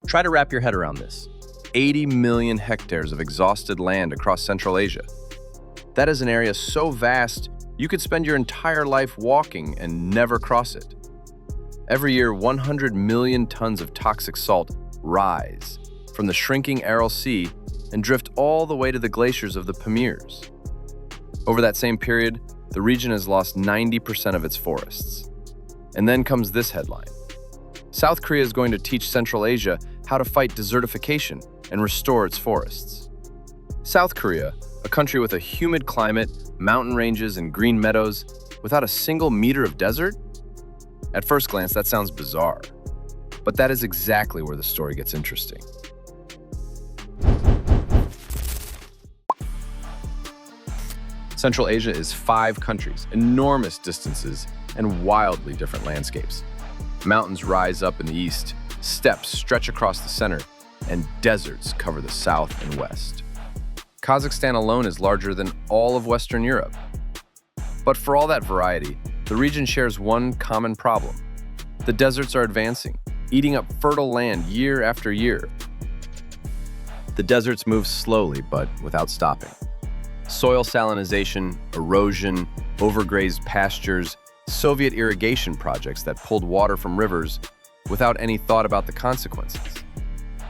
Try to wrap your head around this. 80 million hectares of exhausted land across Central Asia. That is an area so vast, you could spend your entire life walking and never cross it. Every year, 100 million tons of toxic salt rise from the shrinking Aral Sea and drift all the way to the glaciers of the Pamirs. Over that same period, the region has lost 90% of its forests. And then comes this headline. South Korea is going to teach Central Asia how to fight desertification and restore its forests. South Korea, a country with a humid climate, mountain ranges, and green meadows, without a single meter of desert? At first glance, that sounds bizarre. But that is exactly where the story gets interesting. Central Asia is 5 countries, enormous distances, and wildly different landscapes. Mountains rise up in the east, steppes stretch across the center, and deserts cover the south and west. Kazakhstan alone is larger than all of Western Europe. But for all that variety, the region shares one common problem. The deserts are advancing, eating up fertile land year after year. The deserts move slowly, but without stopping. Soil salinization, erosion, overgrazed pastures, Soviet irrigation projects that pulled water from rivers without any thought about the consequences.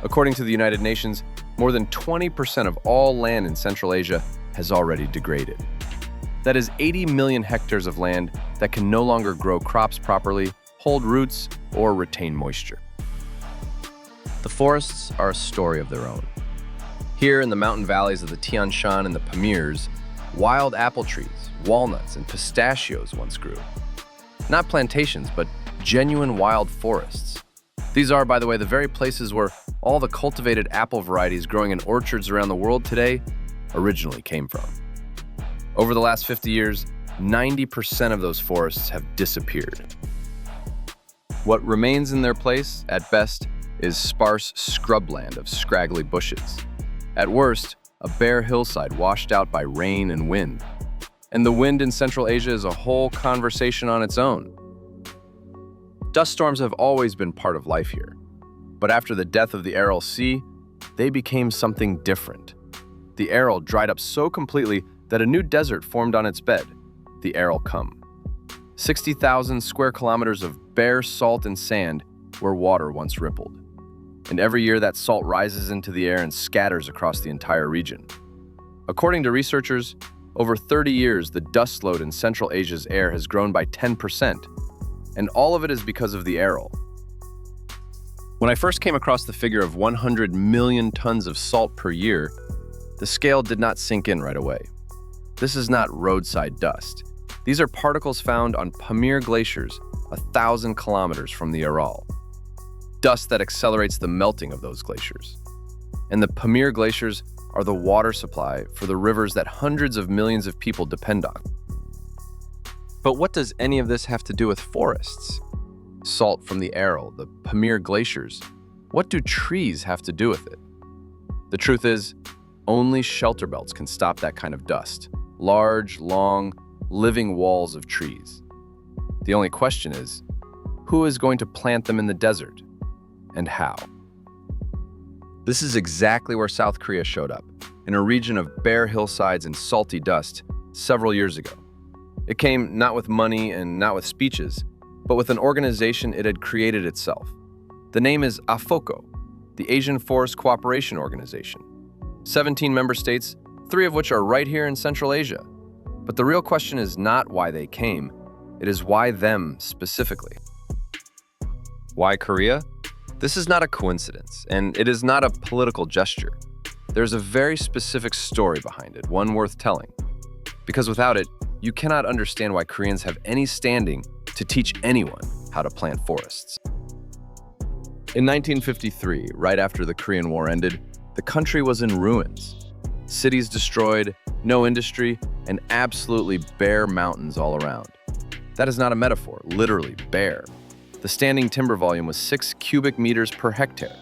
According to the United Nations, more than 20% of all land in Central Asia has already degraded. That is 80 million hectares of land that can no longer grow crops properly, hold roots, or retain moisture. The forests are a story of their own. Here in the mountain valleys of the Tian Shan and the Pamirs, wild apple trees, walnuts, and pistachios once grew. Not plantations, but genuine wild forests. These are, by the way, the very places where all the cultivated apple varieties growing in orchards around the world today originally came from. Over the last 50 years, 90% of those forests have disappeared. What remains in their place, at best, is sparse scrubland of scraggly bushes. At worst, a bare hillside washed out by rain and wind. And the wind in Central Asia is a whole conversation on its own. Dust storms have always been part of life here. But after the death of the Aral Sea, they became something different. The Aral dried up so completely that a new desert formed on its bed, the Aral Cum. 60,000 square kilometers of bare salt and sand where water once rippled. And every year that salt rises into the air and scatters across the entire region. According to researchers, over 30 years, the dust load in Central Asia's air has grown by 10%, and all of it is because of the Aral. When I first came across the figure of 100 million tons of salt per year, the scale did not sink in right away. This is not roadside dust. These are particles found on Pamir glaciers 1,000 kilometers from the Aral. Dust that accelerates the melting of those glaciers. And the Pamir glaciers are the water supply for the rivers that hundreds of millions of people depend on. But what does any of this have to do with forests? Salt from the Aral, the Pamir glaciers. What do trees have to do with it? The truth is, only shelter belts can stop that kind of dust. Large, long, living walls of trees. The only question is, who is going to plant them in the desert? And how? This is exactly where South Korea showed up, in a region of bare hillsides and salty dust several years ago. It came not with money and not with speeches, but with an organization it had created itself. The name is AFoCO, the Asian Forest Cooperation Organization. 17 member states, 3 of which are right here in Central Asia. But the real question is not why they came, it is why them specifically. Why Korea? This is not a coincidence, and it is not a political gesture. There's a very specific story behind it, one worth telling. Because without it, you cannot understand why Koreans have any standing to teach anyone how to plant forests. In 1953, right after the Korean War ended, the country was in ruins. Cities destroyed, no industry, and absolutely bare mountains all around. That is not a metaphor, literally bare. The standing timber volume was 6 cubic meters per hectare.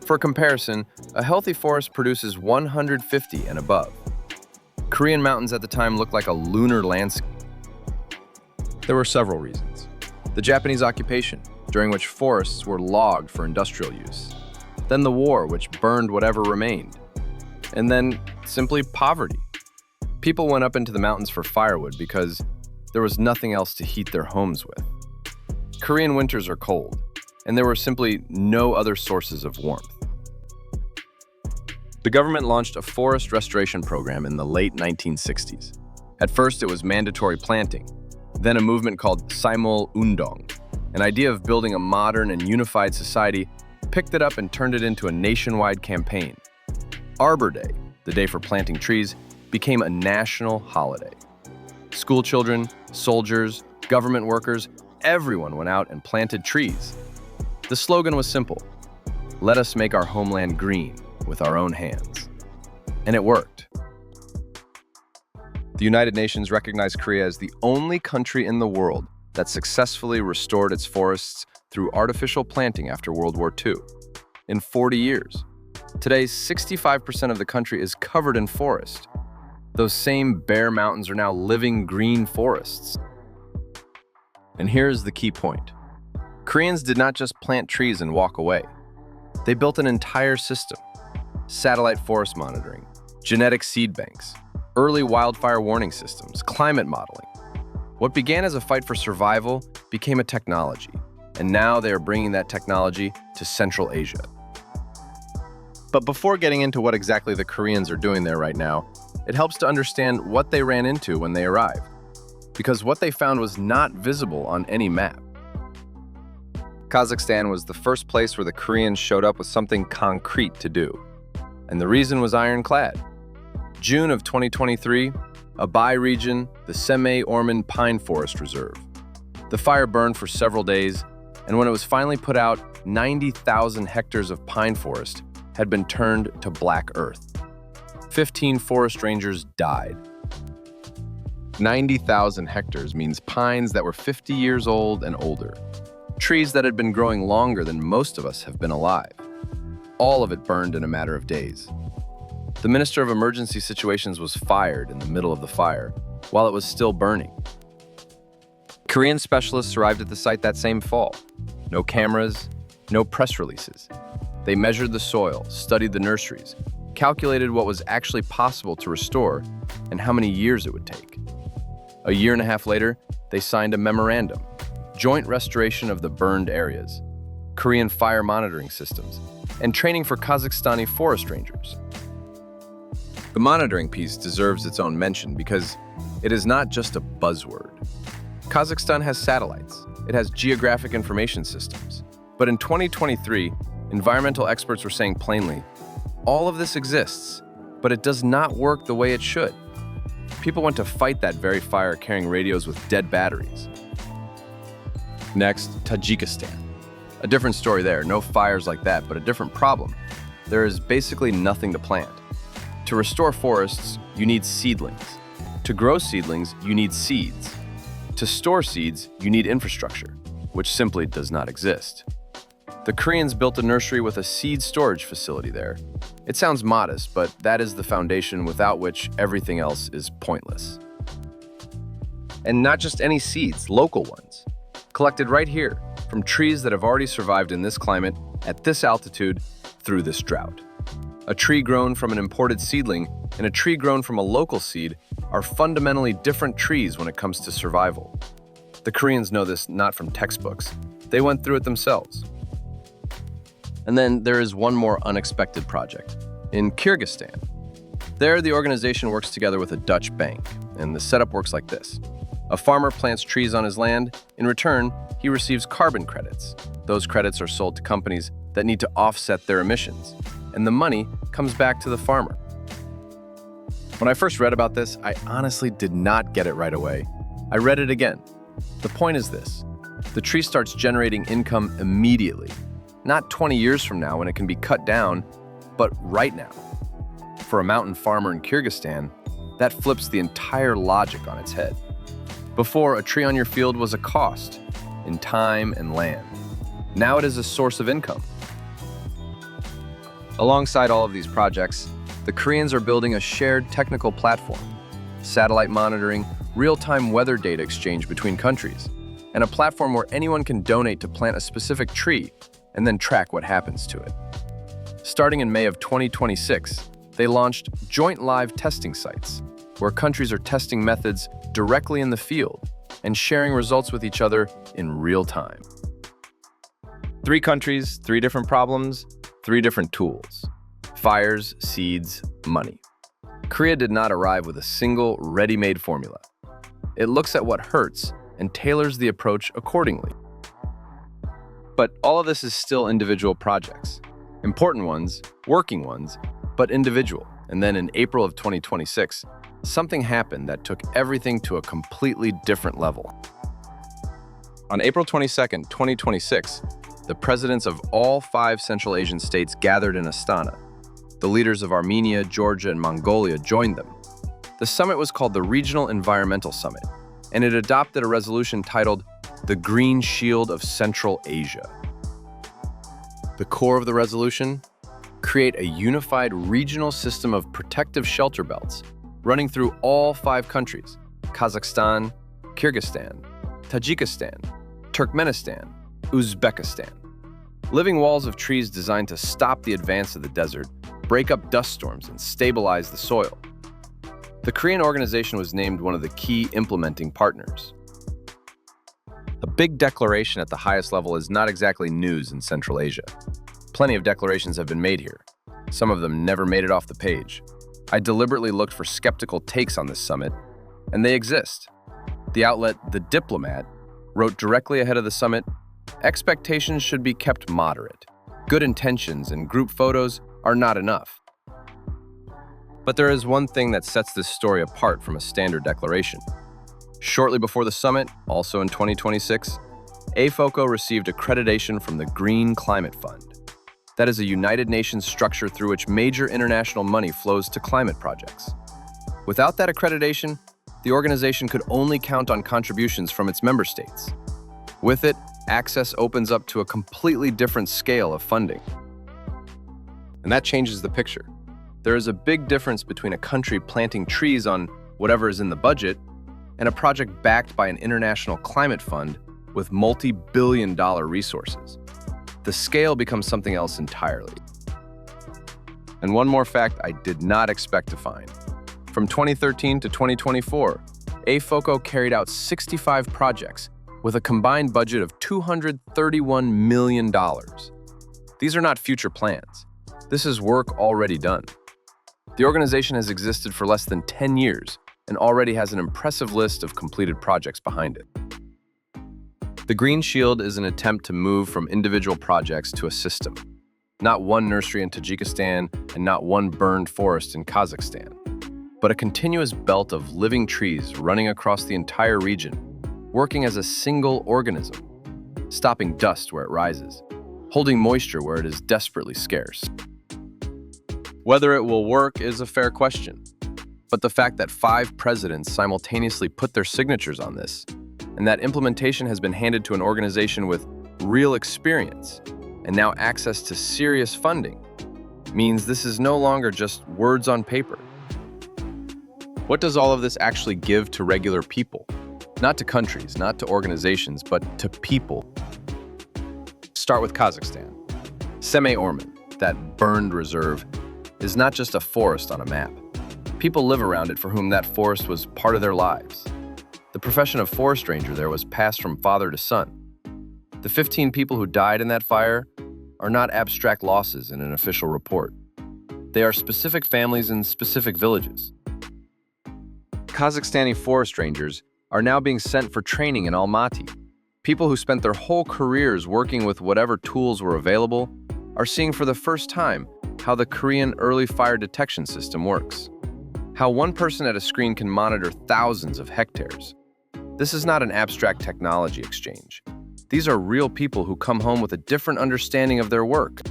For comparison, a healthy forest produces 150 and above. Korean mountains at the time looked like a lunar landscape. There were several reasons. The Japanese occupation, during which forests were logged for industrial use. then the war, which burned whatever remained, and then simply poverty. People went up into the mountains for firewood because there was nothing else to heat their homes with. Korean winters are cold, and there were simply no other sources of warmth. The government launched a forest restoration program in the late 1960s. At first, it was mandatory planting, then a movement called Simul-Undong, an idea of building a modern and unified society, picked it up and turned it into a nationwide campaign. Arbor Day, the day for planting trees, became a national holiday. School children, soldiers, government workers, everyone went out and planted trees. The slogan was simple: let us make our homeland green with our own hands. And it worked. The United Nations recognized Korea as the only country in the world that successfully restored its forests through artificial planting after World War II. In 40 years. Today, 65% of the country is covered in forest. Those same bare mountains are now living green forests. And here's the key point. Koreans did not just plant trees and walk away. They built an entire system: satellite forest monitoring, genetic seed banks, early wildfire warning systems, climate modeling. What began as a fight for survival became a technology, and now they are bringing that technology to Central Asia. But before getting into what exactly the Koreans are doing there right now, it helps to understand what they ran into when they arrived, because what they found was not visible on any map. Kazakhstan was the first place where the Koreans showed up with something concrete to do, and the reason was ironclad. June of 2023, Abai region, the Semay-Orman Pine Forest Reserve. The fire burned for several days, and when it was finally put out, 90,000 hectares of pine forest had been turned to black earth. 15 forest rangers died. 90,000 hectares means pines that were 50 years old and older. Trees that had been growing longer than most of us have been alive. All of it burned in a matter of days. The Minister of Emergency Situations was fired in the middle of the fire, while it was still burning. Korean specialists arrived at the site that same fall. No cameras, no press releases. They measured the soil, studied the nurseries, calculated what was actually possible to restore and how many years it would take. A year and a half later, they signed a memorandum: joint restoration of the burned areas, Korean fire monitoring systems, and training for Kazakhstani forest rangers. The monitoring piece deserves its own mention because it is not just a buzzword. Kazakhstan has satellites, it has geographic information systems. But in 2023, environmental experts were saying plainly, all of this exists, but it does not work the way it should. People went to fight that very fire carrying radios with dead batteries. Next, Tajikistan. A different story there, no fires like that, but a different problem. There is basically nothing to plant. To restore forests, you need seedlings. To grow seedlings, you need seeds. To store seeds, you need infrastructure, which simply does not exist. The Koreans built a nursery with a seed storage facility there. It sounds modest, but that is the foundation without which everything else is pointless. And not just any seeds, local ones, collected right here from trees that have already survived in this climate, at this altitude, through this drought. A tree grown from an imported seedling and a tree grown from a local seed are fundamentally different trees when it comes to survival. The Koreans know this not from textbooks. They went through it themselves. And then there is one more unexpected project. In Kyrgyzstan. There, the organization works together with a Dutch bank, and the setup works like this. A farmer plants trees on his land. In return, he receives carbon credits. Those credits are sold to companies that need to offset their emissions, and the money comes back to the farmer. When I first read about this, I honestly did not get it right away. I read it again. The point is this: the tree starts generating income immediately, not 20 years from now when it can be cut down, but right now. For a mountain farmer in Kyrgyzstan, that flips the entire logic on its head. Before, a tree on your field was a cost in time and land. Now it is a source of income. Alongside all of these projects, the Koreans are building a shared technical platform, satellite monitoring, real-time weather data exchange between countries, and a platform where anyone can donate to plant a specific tree and then track what happens to it. Starting in May of 2026, they launched joint live testing sites, where countries are testing methods directly in the field and sharing results with each other in real time. 3 countries, 3 different problems, 3 different tools: fires, seeds, money. Korea did not arrive with a single ready-made formula. It looks at what hurts and tailors the approach accordingly. But all of this is still individual projects. Important ones, working ones, but individual. And then in April of 2026, something happened that took everything to a completely different level. On April 22nd, 2026, the presidents of all 5 Central Asian states gathered in Astana. The leaders of Armenia, Georgia, and Mongolia joined them. The summit was called the Regional Environmental Summit, and it adopted a resolution titled the Green Shield of Central Asia. The core of the resolution: create a unified regional system of protective shelter belts running through all 5 countries: Kazakhstan, Kyrgyzstan, Tajikistan, Turkmenistan, Uzbekistan. Living walls of trees designed to stop the advance of the desert, break up dust storms, and stabilize the soil. The Korean organization was named one of the key implementing partners. A big declaration at the highest level is not exactly news in Central Asia. Plenty of declarations have been made here. Some of them never made it off the page. I deliberately looked for skeptical takes on this summit, and they exist. The outlet The Diplomat wrote directly ahead of the summit, "Expectations should be kept moderate. Good intentions and group photos are not enough." But there is one thing that sets this story apart from a standard declaration. Shortly before the summit, also in 2026, AFoCO received accreditation from the Green Climate Fund. That is a United Nations structure through which major international money flows to climate projects. Without that accreditation, the organization could only count on contributions from its member states. With it, access opens up to a completely different scale of funding. And that changes the picture. There is a big difference between a country planting trees on whatever is in the budget and a project backed by an international climate fund with multi-billion-dollar resources. The scale becomes something else entirely. And one more fact I did not expect to find. From 2013 to 2024, AFoCO carried out 65 projects with a combined budget of $231 million. These are not future plans. This is work already done. The organization has existed for less than 10 years and already has an impressive list of completed projects behind it. The Green Shield is an attempt to move from individual projects to a system. Not one nursery in Tajikistan and not one burned forest in Kazakhstan, but a continuous belt of living trees running across the entire region, working as a single organism, stopping dust where it rises, holding moisture where it is desperately scarce. Whether it will work is a fair question, but the fact that 5 presidents simultaneously put their signatures on this, and that implementation has been handed to an organization with real experience and now access to serious funding, means this is no longer just words on paper. What does all of this actually give to regular people? Not to countries, not to organizations, but to people. Start with Kazakhstan. Semey-Orman, that burned reserve, is not just a forest on a map. People live around it for whom that forest was part of their lives. The profession of forest ranger there was passed from father to son. The 15 people who died in that fire are not abstract losses in an official report. They are specific families in specific villages. Kazakhstani forest rangers are now being sent for training in Almaty. People who spent their whole careers working with whatever tools were available are seeing for the first time how the Korean early fire detection system works. How one person at a screen can monitor thousands of hectares. This is not an abstract technology exchange. These are real people who come home with a different understanding of their work.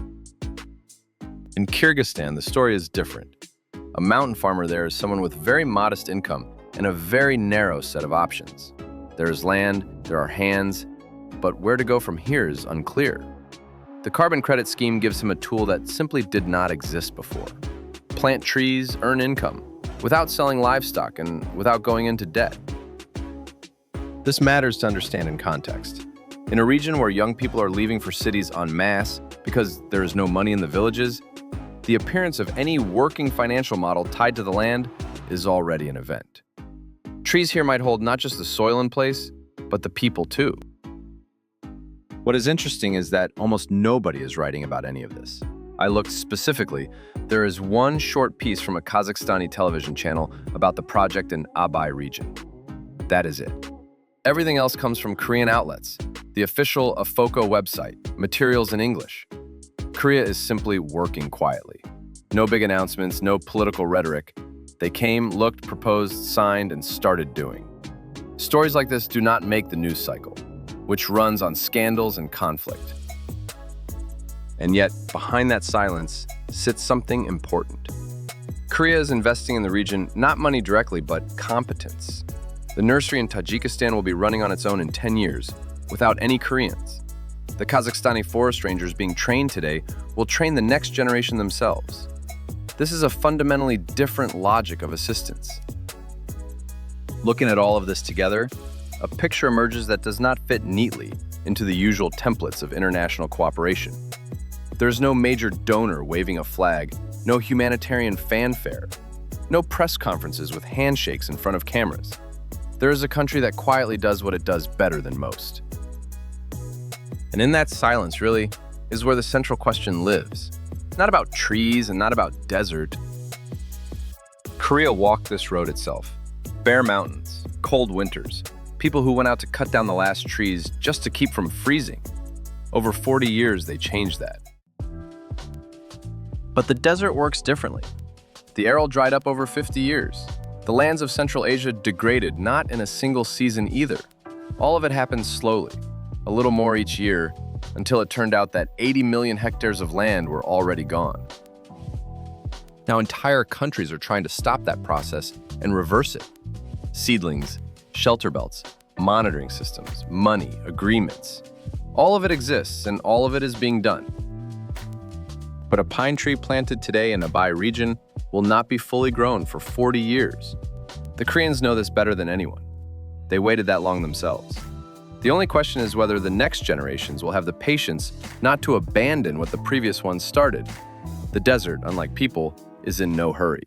In Kyrgyzstan, the story is different. A mountain farmer there is someone with very modest income and a very narrow set of options. There is land, there are hands, but where to go from here is unclear. The carbon credit scheme gives him a tool that simply did not exist before. Plant trees, earn income, without selling livestock and without going into debt. This matters to understand in context. In a region where young people are leaving for cities en masse because there is no money in the villages, The appearance of any working financial model tied to the land is already an event. Trees here might hold not just the soil in place, but the people too. What is interesting is that almost nobody is writing about any of this. I looked specifically. There is one short piece from a Kazakhstani television channel about the project in Abay region. That is it. Everything else comes from Korean outlets, the official AFoCO website, materials in English. Korea is simply working quietly. No big announcements, no political rhetoric. They came, looked, proposed, signed, and started doing. Stories like this do not make the news cycle, which runs on scandals and conflict. And yet, behind that silence sits something important. Korea is investing in the region, not money directly, but competence. The nursery in Tajikistan will be running on its own in 10 years, without any Koreans. The Kazakhstani forest rangers being trained today will train the next generation themselves. This is a fundamentally different logic of assistance. Looking at all of this together, a picture emerges that does not fit neatly into the usual templates of international cooperation. There's no major donor waving a flag, no humanitarian fanfare, no press conferences with handshakes in front of cameras. There is a country that quietly does what it does better than most. And in that silence, really, is where the central question lives. Not about trees and not about desert. Korea walked this road itself. Bare mountains, cold winters, people who went out to cut down the last trees just to keep from freezing. Over 40 years, they changed that. But the desert works differently. The Aral dried up over 50 years. The lands of Central Asia degraded, not in a single season either. All of it happened slowly, a little more each year, until it turned out that 80 million hectares of land were already gone. Now entire countries are trying to stop that process and reverse it. Seedlings, shelter belts, monitoring systems, money, agreements. All of it exists and all of it is being done. But a pine tree planted today in Abay region will not be fully grown for 40 years. The Koreans know this better than anyone. They waited that long themselves. The only question is whether the next generations will have the patience not to abandon what the previous ones started. The desert, unlike people, is in no hurry.